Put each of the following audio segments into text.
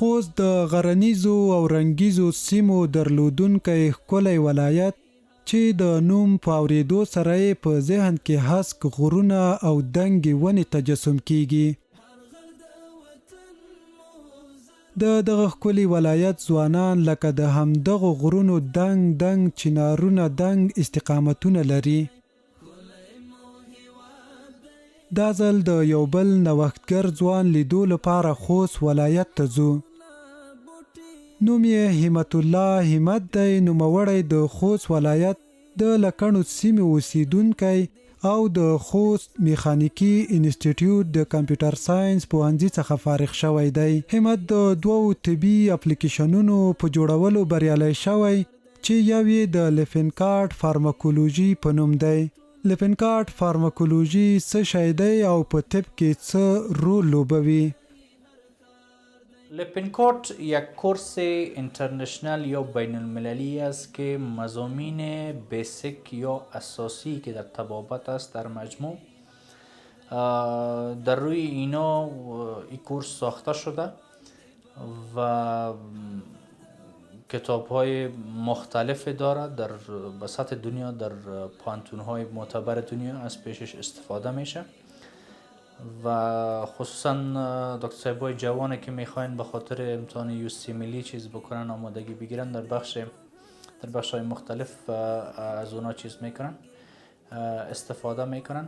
خوست د غرنیزو او رنګیزو سیمو درلودونکی ښکلی ولایت چې د نوم په اورېدو سره یې په ذهن کې هسک غرونه او دنګې ونې تجسم کیږي. دغه ښکلي ولایت ځوانان لکه د همدغو غرونو دنګ چنارونه دنګ استقامتونه لري. دا ځل د یو بل نوښتګر ځوان لیدو لپاره خوست ولایت ته ځو. نوم یې همت الله همت دی. نوموړی د خوست ولایت د لکڼو سیمې اوسیدونکی او د خوست میخانیکي انسټیټیوټ د کمپیوټر ساینس پوهنځي څخه فارغ شوی دی. همت د 2 طبي اپلیکیشنونو په جوړولو بریالی شوی چې یو یې د لیفنکارټ فارماکولوژي په نوم دی. لیفنکارټ فارماکولوژي څه شی دی او په طب کې څه رول لوبوي؟ لیپنکارت یک کورس اینترنشنل یا بین المللی است که مضامین بیسیک یا اساسی که در طبابت است در مجموع در روی اینا این کورس ساخته شده و کتاب های مختلف داره در سطح دنیا، در پانتون های معتبر دنیا از پیشش استفاده میشه و خصوصا دکتر صاحبای جوانی که میخواین به خاطر امتحان یوسی ملی چیز بکنن آمادگی بگیرن در بخش های مختلف از اونا چیز میکنن استفاده میکنن.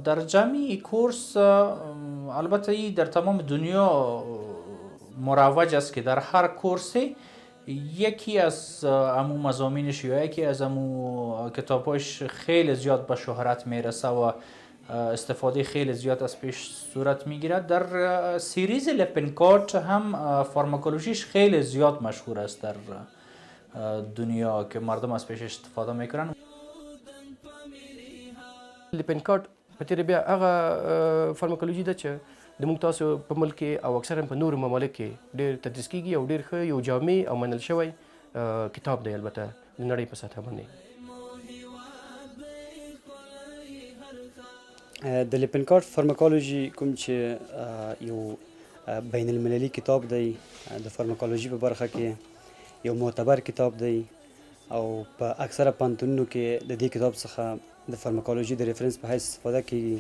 در جمعی کورس البته ای در تمام دنیا مروج است که در هر کورسی یکی از امو مضامینش یا یکی از امو کتابهایش خیلی زیاد به شهرت میرسه و استفاده خیلی زیاد از پیش صورت میگیرد. در سیریز لیپنکارت هم فارماکولوژیش خیلی زیاد مشهور است در دنیا که مردم از پیش استفاده میکنن. لیپنکارت په تیره بیا هغه فارماکولوژي ده چې د موږ تاسو په ملک کې او اکثرا په نورو ممالک کې ډېر تدریس کیږي او ډېر ښه یو جامع او منل شوی کتاب دی البته د نړۍ په سطح باندې. د لیپنکارت فارماکولوژي کوم چې یو بین المللي کتاب دی د فارماکولوژي په برخه کې یو معتبر کتاب دی او په اکثره پوهنتونونو کې د دې کتاب څخه د فارماکولوژي د ریفرنس په حیث استفاده کیږي.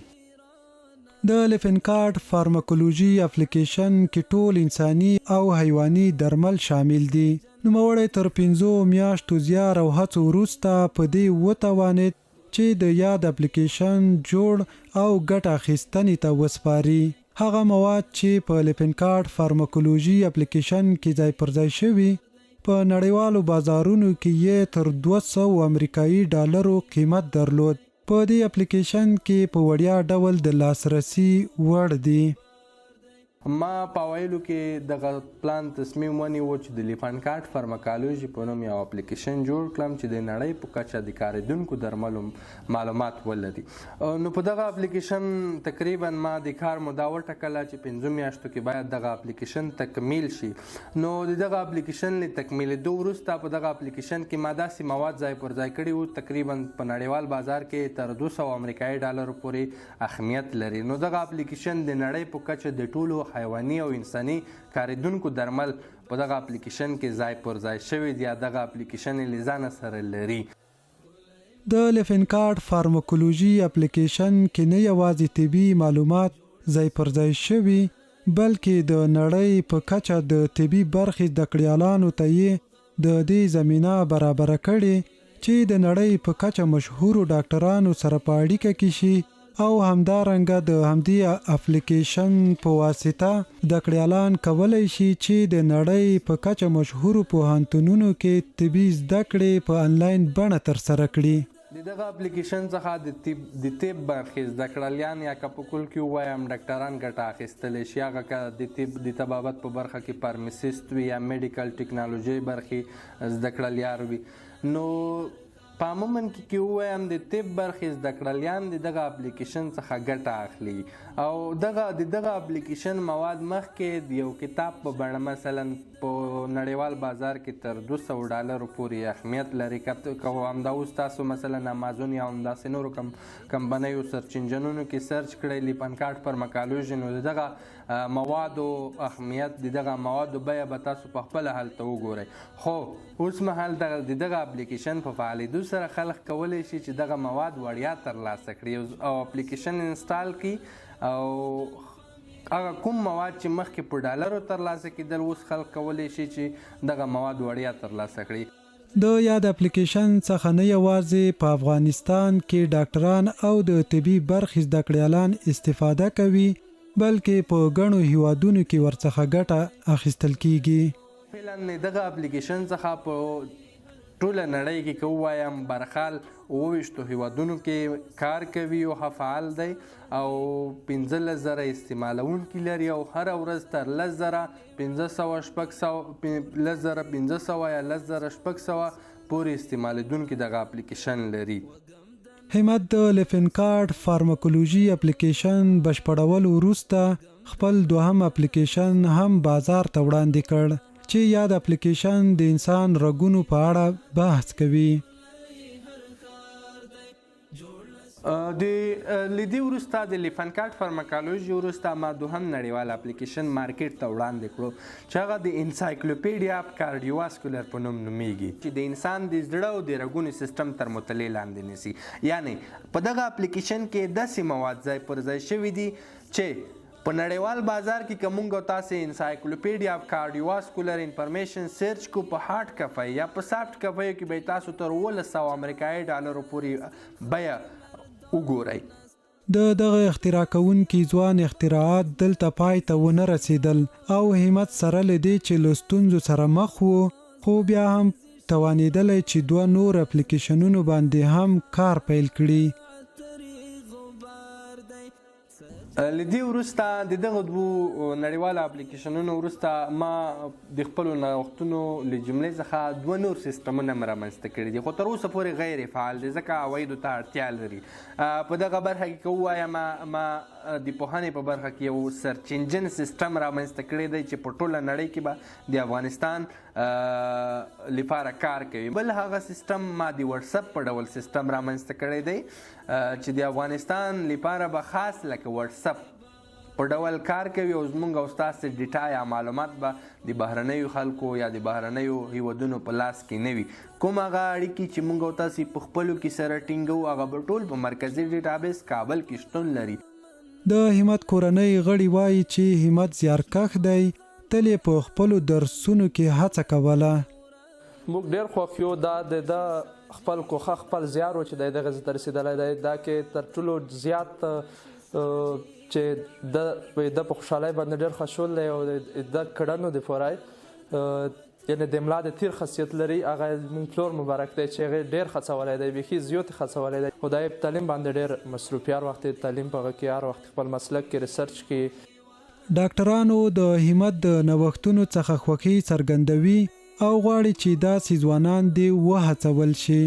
د لیفنکارټ فارماکولوژي اپلیکیشن کې ټول انساني او حیواني درمل شامل دي. نوموړی تر 5 میاشتو زیار او هڅو وروسته په دې وتوانید چې د یاد اپلیکیشن جوړ او ګټه اخیستنې ته وسپاري. هغه مواد چې په لیفنکارټ فارماکولوژي اپلیکیشن کې ځای پر ځای شوي په نړیوالو بازارونو کې یې تر 200 امریکایي ډالرو قیمت درلود. په دې اپلیکیشن کې په وړیا ډول د لاسرسي وړ دي. ما په اوایلو کې دغه پلان تصمیم ونیو چې د لیفنکارټ فارماکولوژي په نوم یو اپلیکیشن جوړ کړم چې د نړۍ په کچه د کارېدونکو درملو معلومات ولري. نو په دغه اپلیکیشن تقریبا ما د کار موده وټاکله چې 5 میاشتو کې باید دغه اپلیکیشن تکمیل شي. نو د دغه اپلیکیشن له تکمیلېدو وروسته په دغه اپلیکیشن کې ما داسې مواد ځای پر ځای کړي وو تقریبا په نړیوال بازار کې تر 200 امریکایي ډالرو پورې اهمیت لري. نو دغه اپلیکیشن د نړۍ په کچه د ټولو حیواني او انساني کارېدونکو درمل په دغه اپلیکیشن کې ځای پر ځای شوي دي یا دغه اپلیکیشن یې له ځانه سره لري. د لیفنکارټ فارماکولوژي اپلیکیشن کې نه یوازې طبي معلومات ځای پر ځای شوي بلکې د نړۍ په کچه د طبي برخې زده کړیالانو ته یې د دې زمینه برابره کړې چې د نړۍ په کچه مشهورو ډاکټرانو سره په اړیکه کې شي او همدارنګه د همدې اپلیکیشن په واسطه زده کړیالان کولی شي چې د نړۍ په کچه مشهورو پوهنتونونو کې طبي زده کړې په انلاین بڼه ترسره کړي. د دغه اپلیکیشن څخه د طب برخې زده کړیالان یا که په کل کې ووایم ډاکټران ګټه اخیستلی شي، هغه که د طب د طبابت په برخه کې فارمسیست وي یا میډیکل ټیکنالوژي برخې زده کړیال وي. نو په عموما کې ووایم د طب برخې زده کړیالان د دغه اپلیکیشن څخه ګټه اخلي او د دغه اپلیکیشن مواد مخکې د یو کتاب په بڼه مثلا په نړیوال بازار کې تر $200 پورې اهمیت لري. که همدا اوس تاسو مثلا امازون یا همداسې نورو کمپنیو سرچ انجنونو کې سرچ کړئ لیپن کارت فارماکالوژي، نو د دغه موادو اهمیت، د دغه موادو بیه به تاسو په خپله هلته وګورئ. خو اوس مهال د دغه اپلیکیشن په فعالېدو سره خلک کولی شي چې دغه مواد وړیا ترلاسه کړي او اپلیکیشن انسټال کړي، او هغه کوم مواد چې مخکې په ډالرو ترلاسه کېدل اوس خلک کولی شي چې دغه مواد وړیا ترلاسه کړي. د یاد اپلیکیشن څخه نه یوازې په افغانستان کې ډاکټران او د طبي برخې زده کړیالان استفاده کوي، بلکې په ګڼو هیوادونو کې ورڅخه ګټه اخیستل کیږي. فعلا دغه اپلیکیشن څخه په ټوله نړۍ کې که ووایم برخال 28 هیوادونو کې کار کوي او ښه فعال دی او 15,000 استعمالونکي لري او هره ورځ تر 10,500 یا 10,600 پورې استعمالیدونکي دغه اپلیکیشن لري. همت د لیپن کارت فارماکولوژي اپلیکیشن بشپړول وروسته خپل دوهم اپلیکیشن هم بازار ته وړاندې کړ چې یاد اپلیکیشن د انسان رګونو په اړه بحث کوي. لیدي وروسته د لیپن کارت فارماکالوژي وروسته ما دوهم نړیوال اپلیکیشن مارکیټ ته وړاندې کړو چې هغه د انسایکلوپیډیا اف کارډیوواسکولر په نوم نومیږي، چې د انسان د زړه او د رګونو سیستم تر مطالعې لاندې نیسي. یعنی په دغه اپلیکیشن کې داسې مواد ځای پر ځای شوي دي چې په نړیوال بازار کې که موږ او تاسې انسایکلوپیډیا اف کارډیوواسکولر انفارمیشن سرچ کو په هارډ کفی یا په سافټ کفیو کې به تاسو تر $100 پورې بیه وګورئ. د دغه اختراع کوونکي ځوان اختراعات دلته پای ته ونه رسېدل او همت سره له دې چې له ستونزو سره مخ و، خو بیا هم توانېدلی چې 2 نور اپلیکیشنونو باندې هم کار پیل کړي. لدې وروسته د دغه 2 نړیوالو اپلیکیشنونو وروسته ما د خپلو نوښتونو له جملې څخه 2 نور سیسټمونه م رامنځته کړي دي، خو تر اوسه پورې غیر فعال دي ځکه عوایدو ته اړتیا لري. په دغه برخه کې که ووایم ما د پوهنې په برخه کې یو سرچ انجن سیسټم رامنځته کړی دی چې په ټوله نړۍ کې به د افغانستان لپاره کار کوي. بل هغه سیسټم ما د واتساپ په ډول سیسټم رامنځته کړی دی چې د افغانستان لپاره به خاص لکه واتساپ په ډول کار کوي او زموږ او ستاسې ډیټا یا معلومات به د بهرنیو خلکو یا د بهرنیو هیوادونو په لاس کې نه وي. کوم هغه اړیکې چې موږ او تاسې په خپلو کې سره ټینګو هغه به ټول په مرکزي ډیټابیس کابل کې شتون لري. د همت کورنۍ غړي وایي چې همت زیارکښ دی، تل یې په خپلو درسونو کې هڅه کوله. موږ ډېر خوښ یو، دا د خپل کوښښ خپل زیار و چې دی دغه ځای ته رسېدلی دی. دا کې تر ټولو زیات چې د په خوشحالۍ باندې ډېر خوشحال دی او د کړنو دپاره یعنې د املا د تیر خاصیت لري. هغه زموږ پلور مبارک دی چې هغې ډېر خڅولی دی، بیخي زیات خڅولی دی. خو دا یې په تعلیم باندې ډېر مصروف هر وخت تعلیم په هغه کې هر وخت خپل مسلک کې ریسرچ کې. ډاکټرانو د همت د نوښتونو څخه خوښي څرګندوي او غواړي چې داسې ځوانان دې وهڅول شي.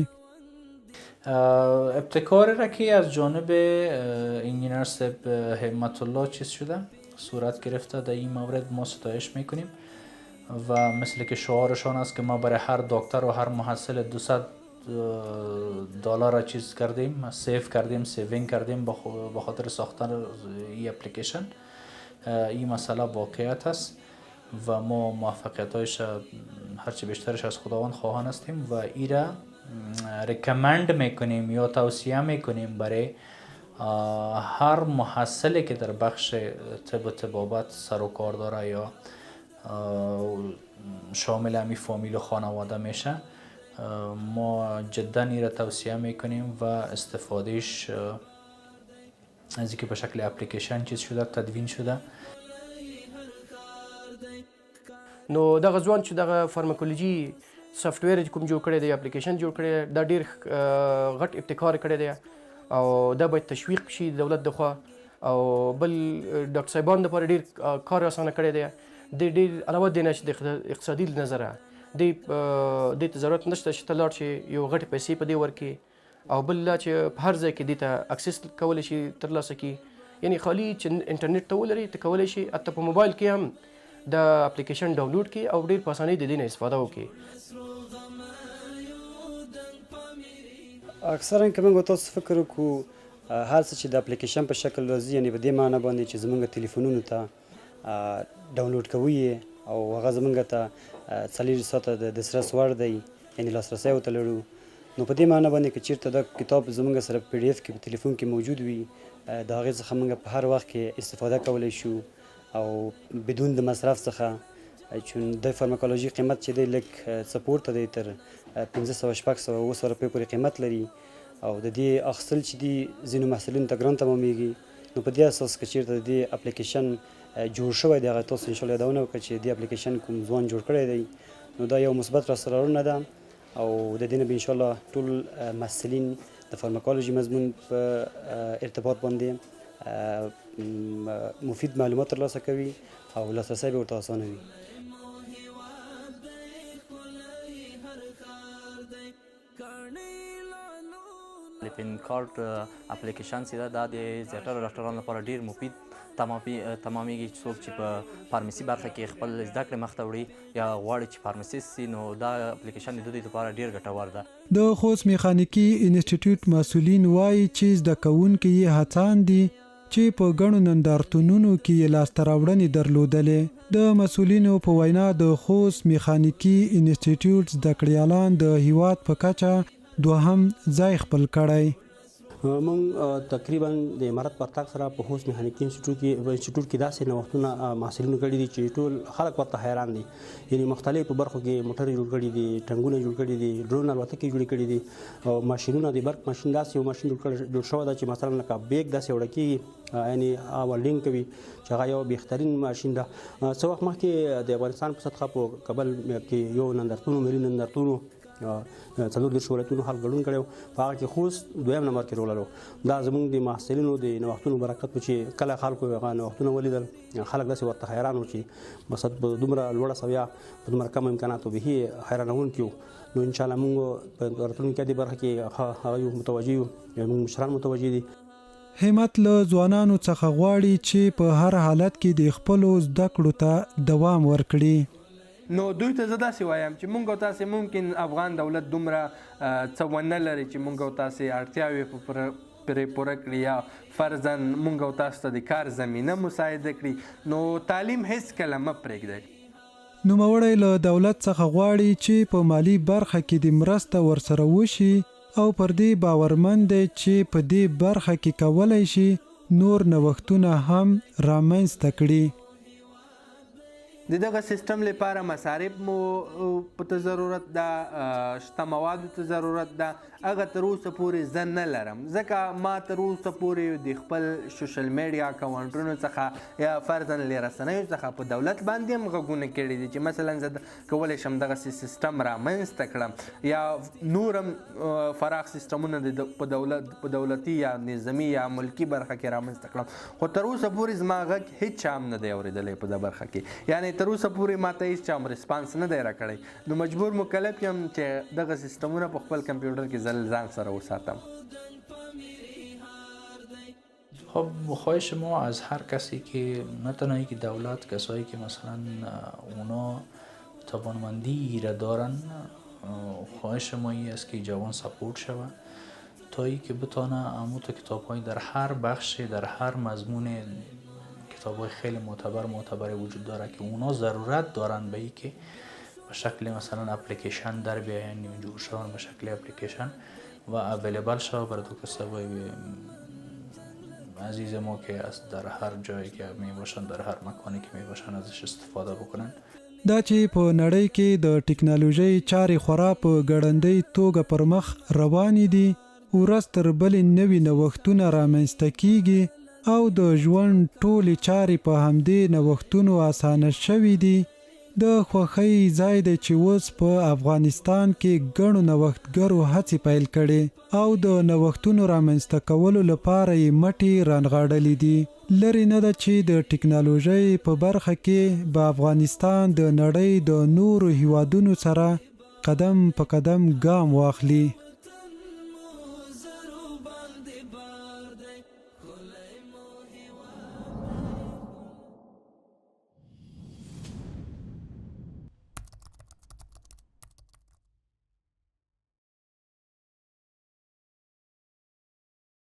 ابتکار را که از جانب انجینر صاحب همت الله چیز شده صورت گرفته، در این مورد ما ستایش میکنیم و مثل که شعارشان است که ما برای هر دکتر و هر محصل $200 چیز کردیم، سیوینگ کردیم به خاطر ساختن این اپلیکیشن. این مسئله واقعیت است و ما موفقیت‌هایش هرچی بیشترش از خداوند خواهان هستیم و این را ریکمند میکنیم یا توصیه میکنیم برای هر محصلی که در بخش طب و طبابت سر و کار داره یا شامل همی فامیل و خانواده میشه. ما جدا این را توصیه میکنیم و استفادهش از اینکه به شکل اپلیکیشن چیز شده تدوین شده. نو دغه ځوان چې دغه فارماکولوژي سافټویر کوم جوړ کړی دی، اپلیکیشن جوړ کړی، دا ډېر غټ ابتکار کړی دی او دا باید تشویق شي د دولت لخوا. او بل ډاکټر صاحبانو دپاره ډېر کار اسانه کړی دی. د ډېر علاوه دې نه چې د اقتصادي نظره دې ته ضرورت نشته چې ته لاړ شي یو غټې پیسې په دې ورکړي، او بل لا چې په هر ځای کې دې ته اکسس کولی شي ترلاسه کړي. یعنې خالي چې انټرنیټ ته ولري ته کولی شي حتی په موبایل کې هم د اپلیکیشن ډاونلوډ کړي او ډېر په اسانۍ د دې نه استفاده وکړي. اکثرا که موږ تاسو فکر وکړو هر څه چې د اپلیکیشن په شکل راځي یعنې په دې معنی باندې چې زموږ تلیفونونو ته ډاونلوډ کوو یې او هغه زموږ ته 40 ساعته د دسترس وړ دی یعنې لاسرسی ورته لرو نو په دې معنی باندې که چېرته دا کتاب زموږ سره په PDF کې په تلیفون کې موجود وي د هغې څخه موږ په هر وخت کې استفاده کولی شو او بدون د مصرف څخه چون د فارماکولوژي قیمت چې دی لږ څه پورته دی تر 1500 شپږ سوه روپۍ پورې قیمت لري او د دې اخیستل چې دي ځینو محصلینو ته ګران تمامېږي نو په دې اساس که چېرته د دې اپلیکیشن جوړ شوی دی هغه تاسو انشاءالله یادونه وکړه چې دې اپلیکیشن کوم ځوان جوړ کړی دی نو دا یو مثبت راسره اړونه ده او د دې نه به انشاءالله ټول محصلین د فارماکولوژي مضمون په ارتباط باندې مفید معلومات ترلاسه کوي او لاسرسی به ورته اسانه وي. پین کارت اپلیکیشن چې دا د زیاتره ډاکټرانو لپاره ډیر مفید تمامېږي څوک چې په فارمسي برخه کې خپل زده کړې مخته وړي یا غواړي چې فارمسیست سي نو دا اپلیکیشن د دوی لپاره ډیر ګټور ده. د خوست میخانیکي انسټیټیوټ مسؤلین وایي چې زده کوونکي یې هڅاند دي چې په ګڼو نندارتونونو کې یې لاسته راوړنې درلودلې. د مسؤلینو په وینا د خوست میخانیکي انسټیټیوټ زده کړیالان د هیواد په کچه دوهم ځای خپل کړی. مونږ تقریبا د امارت په تاک سره په خوست میخانیکي انسټیټیوټ کې داسې نوښتونه محصلینو کړي دي چې ټول خلک ورته حیران دي. یعنې مختلفو برخو کې موټرې جوړ کړي دي، ټنګونه جوړ کړي دي، ډرون الوتکې جوړې کړي دي او ماشینونه د برق ماشین داسې یو ماشین جوړ شوی ده چې مثلا لکه بیګ داسې وړه کېږي یعنې ولډینګ کوي چې هغه یو بهترین ماشین ده. څه وخت مخکې د افغانستان په سطحه په کابل کې یو نندارتون ملي نندارتون 40 ولایتونو حل ګډون کړی په هغه کې خوست دویم نمبر کې رول لرو. دا زموږ د محصلینو د نوښتونو برکت و چې کله خلکو هغه نوښتونه ولیدل خلک داسې ورته حیران و چې مثلا په دومره لوړه سویه په دومره کم امکاناتو به حیرانونکي وو. نو انشاءالله موږ په راتلونکي دې برخه کې هغه یو متوجه یو موږ مشران متوجه دي. همت له ځوانانو څخه غواړي چې په هر حالت کې د خپلو زده کړو ته دوام ورکړي. نو دوی ته زه داسې وایم چې مونږ او تاسې ممکن افغان دولت دومره څه ونه لري چې مونږ او تاسې اړتیاوې پرې پوره کړي یا فرضاً مونږ او تاسو ته د کار زمینه مساعده کړي نو تعلیم هیڅکله مه پرېږدئ. نوموړی له دولت څخه غواړي چې په مالی برخه کې د مرسته ورسره وشي او پر دې باورمند دی چې په دې برخه کې کولی شي نور نوښتونه هم رامنځته کړي. د دغه سیستم لپاره مصارف مو په ضرورت ده، شته موادو ته ضرورت ده. هغه تر اوسه پورې زه نه لرم ځکه ما تر اوسه پورې د خپل سوشل میډیا اکاونټونو څخه یا فرضاً له رسنیو څخه په دولت باندې هم غږونه کړي دي چې مثلا زه کولی شم دغسې سیستم رامنځته کړم یا نور هم فراخ سیستمونه په دولتي یا نظامي یا ملکي برخه کې رامنځته کړم خو تر اوسه پورې زما غږ هیڅ چا هم نه دی اورېدلی په دې برخه کې. یعنې تر اوسه پورې ماته هیڅ چا هم ریسپانس نه دی راکړی. نو مجبور مکلف یم چې دغه سیستمونه په خپل کمپیوټر کې ځان سره وساتم. خب خواهش ما از هر کسی که نه تنهایی که دولت، کسایی که مثلا اونا توانمندی را دارن، خواهش ما این است که جوان سپورت شود تا ای که بتانه اموت کتاب های در هر بخش در هر مضمون کتاب های خیلی معتبر وجود داره که اونا ضرورت دارن به ای که به شکل مثلا اپلیکیشن در بیاین جور شون به شکل اپلیکیشن و اویلیبل شود برای دو کسای عزیز ما که از در هر جایی که می باشن در هر مکانی که می باشن ازش استفاده بکنن. دا چې په نړۍ کې د ټکنالوژۍ چارې خورا په ګړندۍ توګه پر مخ روانې دي، ورځ تر بلې نوي نوښتونه رامنځته کیږي او د ژوند ټولې چارې په همدې نوښتونو اسانه شوي دي. د خوښۍ ځای دی چې اوس په افغانستان کې ګڼو نوښتګرو هڅې پیل کړي او د نوښتونو رامنځته کولو لپاره یې مټې رانغاړلې دي. لرې نه ده چې د ټکنالوژۍ په برخه کې به افغانستان د نړۍ د نورو هیوادونو سره قدم په قدم ګام واخلي.